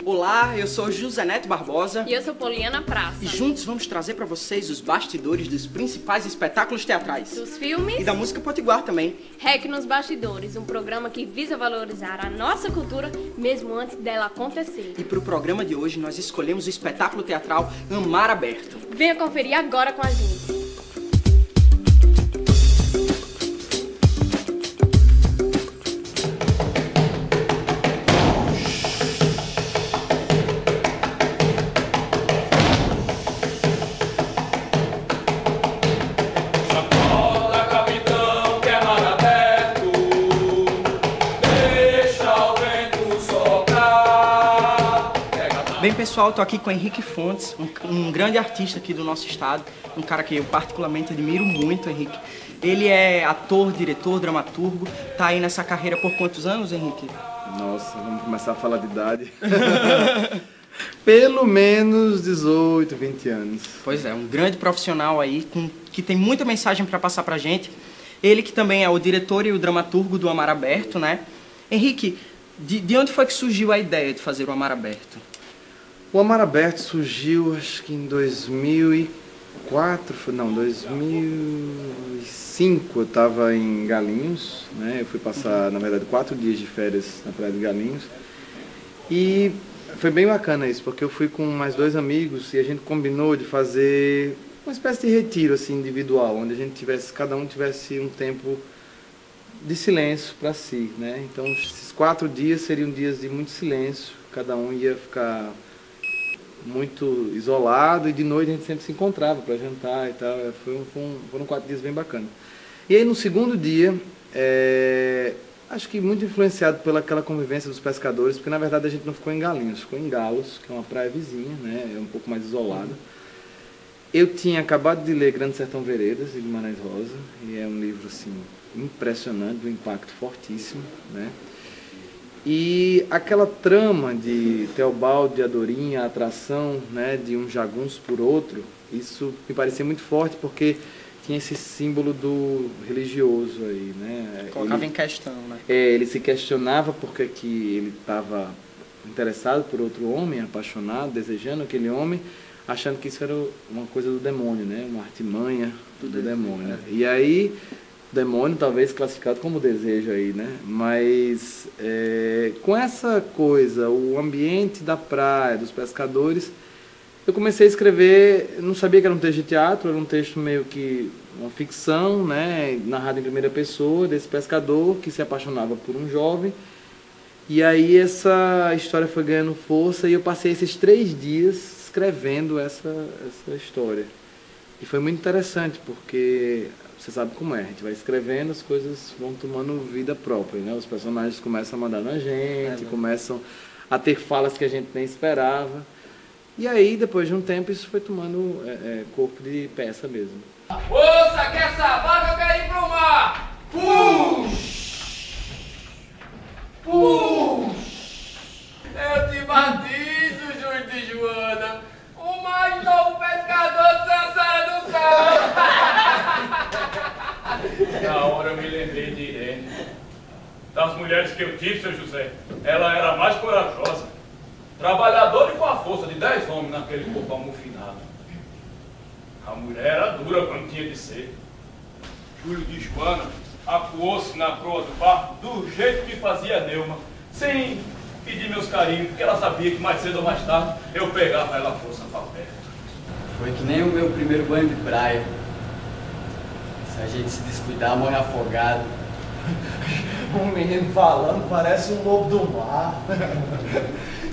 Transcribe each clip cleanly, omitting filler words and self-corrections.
Olá, eu sou José Neto Barbosa. E eu sou Poliana Praça. E juntos vamos trazer para vocês os bastidores dos principais espetáculos teatrais. Dos filmes. E da música potiguar também. REC nos Bastidores, um programa que visa valorizar a nossa cultura mesmo antes dela acontecer. E para o programa de hoje nós escolhemos o espetáculo teatral Amar Aberto. Venha conferir agora com a gente. Bem, pessoal, tô aqui com o Henrique Fontes, um grande artista aqui do nosso estado, um cara que eu particularmente admiro muito, Henrique. Ele é ator, diretor, dramaturgo, tá aí nessa carreira por quantos anos, Henrique? Nossa, vamos começar a falar de idade. Pelo menos 18, 20 anos. Pois é, um grande profissional aí, que tem muita mensagem para passar pra gente. Ele que também é o diretor e o dramaturgo do Amar Aberto, né? Henrique, de onde foi que surgiu a ideia de fazer o Amar Aberto? O Amar Aberto surgiu, acho que em 2004, não, 2005, eu estava em Galinhos, né? Eu fui passar, na verdade, 4 dias de férias na praia de Galinhos. E foi bem bacana isso, porque eu fui com mais 2 amigos e a gente combinou de fazer uma espécie de retiro assim, individual, onde a gente tivesse, cada um tivesse um tempo de silêncio para si, né? Então, esses 4 dias seriam dias de muito silêncio, cada um ia ficar muito isolado e de noite a gente sempre se encontrava para jantar e tal. Foram 4 dias bem bacanas. E aí no segundo dia, acho que muito influenciado pelaquela convivência dos pescadores, porque na verdade a gente não ficou em Galinhos, ficou em Galos, que é uma praia vizinha, né? É um pouco mais isolada. Eu tinha acabado de ler Grande Sertão Veredas, de Guimarães Rosa, e é um livro assim impressionante, um impacto fortíssimo, né? E aquela trama de Teobaldo e Adorinha, a atração, né, de um jagunço por outro, isso me parecia muito forte porque tinha esse símbolo do religioso aí, né? Colocava em questão, né? Ele se questionava porque que ele estava interessado por outro homem, apaixonado, desejando aquele homem, achando que isso era uma coisa do demônio, né? Uma artimanha do demônio. E aí demônio talvez classificado como desejo aí, né? Mas com essa coisa, o ambiente da praia, dos pescadores, eu comecei a escrever. Não sabia que era um texto de teatro, era um texto meio que uma ficção, né? Narrado em primeira pessoa, desse pescador que se apaixonava por um jovem. E aí essa história foi ganhando força e eu passei esses 3 dias escrevendo essa história. E foi muito interessante porque você sabe como é, a gente vai escrevendo, as coisas vão tomando vida própria, né? Os personagens começam a mandar na gente, começam a ter falas que a gente nem esperava. E aí, depois de um tempo, isso foi tomando corpo de peça mesmo. Moça, quer essa vaga, eu quero ir pro mar! Puxa! Puxa! Eu te batizo, Júlio de Joana, o mais novo pescador de Sansara do Céu! Na hora eu me lembrei de Irene. Das mulheres que eu tive, seu José, ela era a mais corajosa, trabalhadora e com a força de 10 homens naquele corpo amofinado. A mulher era dura quando tinha de ser. Júlio de Joana acuou-se na proa do barco do jeito que fazia Neuma, sem pedir meus carinhos, porque ela sabia que mais cedo ou mais tarde eu pegava ela força para perto. Foi que nem o meu primeiro banho de praia. Se a gente se descuidar, morre afogado. Um menino falando parece um lobo do mar.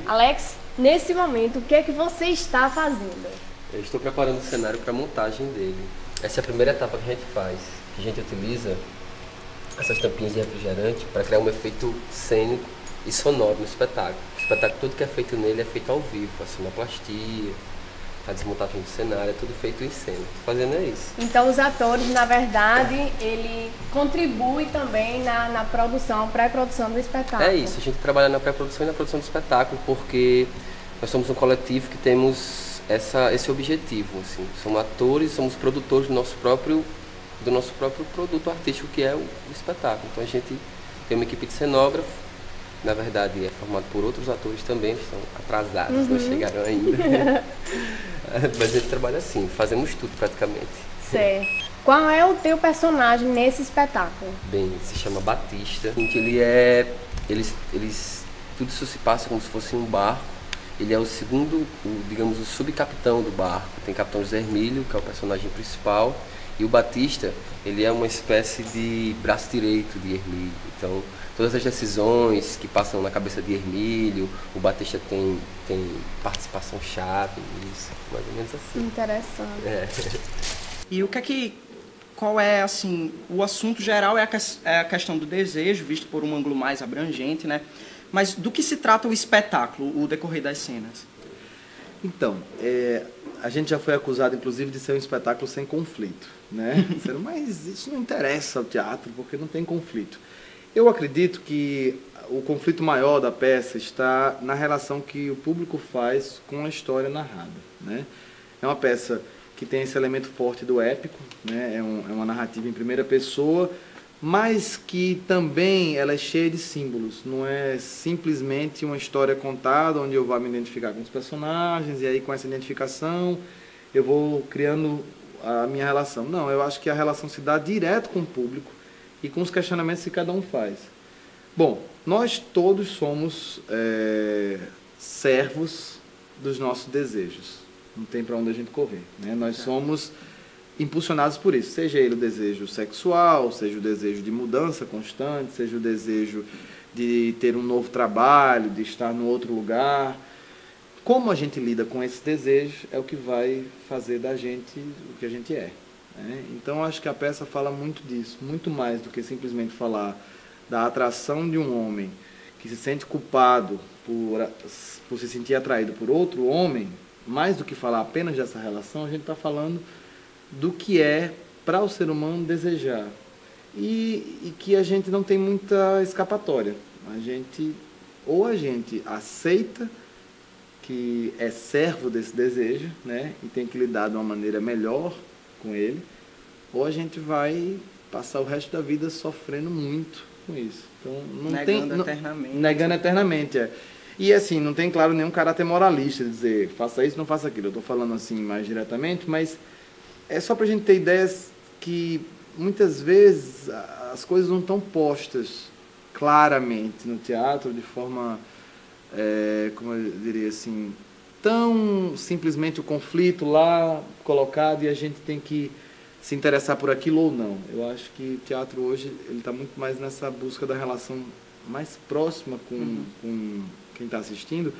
Alex, nesse momento, o que é que você está fazendo? Eu estou preparando o cenário para a montagem dele. Essa é a primeira etapa que a gente faz. A gente utiliza essas tampinhas de refrigerante para criar um efeito cênico e sonoro no espetáculo. O espetáculo, tudo que é feito nele é feito ao vivo, a sonoplastia, a desmontagem do cenário, é tudo feito em cena. Fazendo é isso. Então os atores, na verdade, ele contribui também na produção, pré-produção do espetáculo. É isso, a gente trabalha na pré-produção e na produção do espetáculo, porque nós somos um coletivo que temos esse objetivo, assim. Somos atores, somos produtores do nosso próprio produto artístico, que é o espetáculo. Então a gente tem uma equipe de cenógrafo, na verdade é formado por outros atores também, que estão atrasados, não chegaram ainda. Mas a gente trabalha assim, fazemos tudo praticamente. Certo. Qual é o teu personagem nesse espetáculo? Bem, se chama Batista. Tudo isso se passa como se fosse um barco. Ele é o segundo, digamos, o subcapitão do barco. Tem o Capitão José Hermílio, que é o personagem principal. E o Batista, ele é uma espécie de braço direito de Hermílio. Então, todas as decisões que passam na cabeça de Hermílio, o Batista tem participação chave nisso, mais ou menos assim. Interessante. E qual é, assim, o assunto geral é a questão do desejo, visto por um ângulo mais abrangente, né? Mas do que se trata o espetáculo, o decorrer das cenas? Então, a gente já foi acusado, inclusive, de ser um espetáculo sem conflito, né? Mas isso não interessa ao teatro, porque não tem conflito. Eu acredito que o conflito maior da peça está na relação que o público faz com a história narrada, né? É uma peça que tem esse elemento forte do épico, né? É uma narrativa em primeira pessoa, mas que também ela é cheia de símbolos. Não é simplesmente uma história contada onde eu vou me identificar com os personagens e aí com essa identificação eu vou criando a minha relação. Não, eu acho que a relação se dá direto com o público e com os questionamentos que cada um faz. Bom, nós todos somos servos dos nossos desejos. Não tem para onde a gente correr, né? Nós somos impulsionados por isso, seja ele o desejo sexual, seja o desejo de mudança constante, seja o desejo de ter um novo trabalho, de estar no outro lugar. Como a gente lida com esse desejo é o que vai fazer da gente o que a gente é, né? Então acho que a peça fala muito disso, muito mais do que simplesmente falar da atração de um homem que se sente culpado por se sentir atraído por outro homem. Mais do que falar apenas dessa relação, a gente está falando do que é para o ser humano desejar e que a gente não tem muita escapatória. A gente aceita que é servo desse desejo, né, e tem que lidar de uma maneira melhor com ele, ou a gente vai passar o resto da vida sofrendo muito com isso. Então, negando eternamente. E assim, não tem, claro, nenhum caráter moralista de dizer faça isso, não faça aquilo. Eu estou falando assim mais diretamente, mas é só para a gente ter ideias que muitas vezes as coisas não estão postas claramente no teatro de forma, como eu diria assim, tão simplesmente o conflito lá colocado e a gente tem que se interessar por aquilo ou não. Eu acho que o teatro hoje ele está muito mais nessa busca da relação mais próxima com quem está assistindo.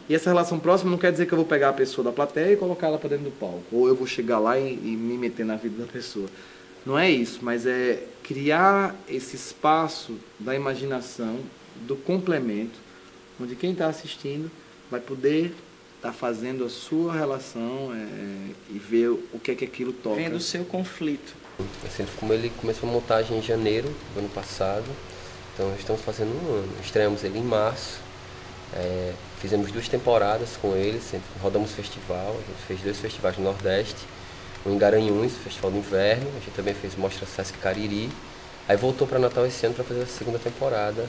E essa relação próxima não quer dizer que eu vou pegar a pessoa da plateia e colocar ela para dentro do palco, ou eu vou chegar lá e me meter na vida da pessoa. Não é isso, mas é criar esse espaço da imaginação, do complemento, onde quem está assistindo vai poder estar fazendo a sua relação e ver o que é que aquilo toca. Vendo o seu conflito. Assim, como ele começou a montagem em janeiro do ano passado, então estamos fazendo um ano. Estreamos ele em março. Fizemos 2 temporadas com ele, rodamos festival, a gente fez 2 festivais no Nordeste, um em Garanhuns, Festival do Inverno, a gente também fez Mostra Sesc Cariri, aí voltou para Natal esse ano para fazer a 2ª temporada,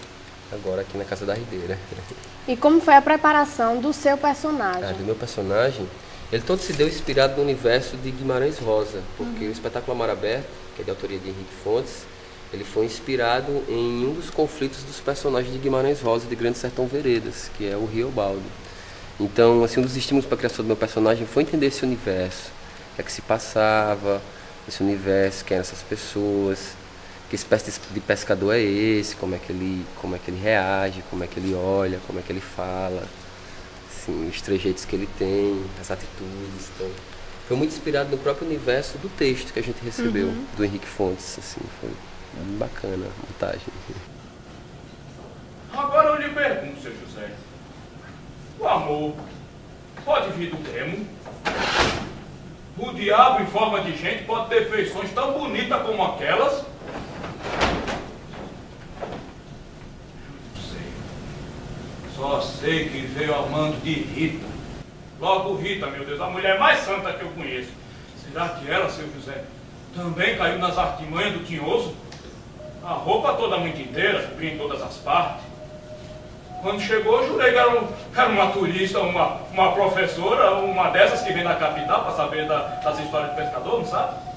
agora aqui na Casa da Ribeira. E como foi a preparação do seu personagem? Do meu personagem, ele todo se deu inspirado no universo de Guimarães Rosa, porque o espetáculo Amar Aberto, que é de autoria de Henrique Fontes, ele foi inspirado em um dos conflitos dos personagens de Guimarães Rosa de Grande Sertão Veredas, que é o Riobaldo. Então, assim, um dos estímulos para a criação do meu personagem foi entender esse universo, o que é que se passava, esse universo, quem eram essas pessoas, que espécie de pescador é esse, como é que ele reage, como é que ele olha, como é que ele fala, assim, os trejeitos que ele tem, as atitudes. Então, foi muito inspirado no próprio universo do texto que a gente recebeu do Henrique Fontes, assim, foi bacana a montagem. Agora eu lhe pergunto, seu José, o amor pode vir do demo? O diabo em forma de gente pode ter feições tão bonitas como aquelas? Não sei. Só sei que veio amando de Rita. Logo Rita, meu Deus, a mulher mais santa que eu conheço. Será que ela, seu José, também caiu nas artimanhas do tinhoso? A roupa toda muito inteira, cobria em todas as partes. Quando chegou, eu jurei que era uma turista, uma professora, uma dessas que vem da capital para saber das histórias de pescador, não sabe?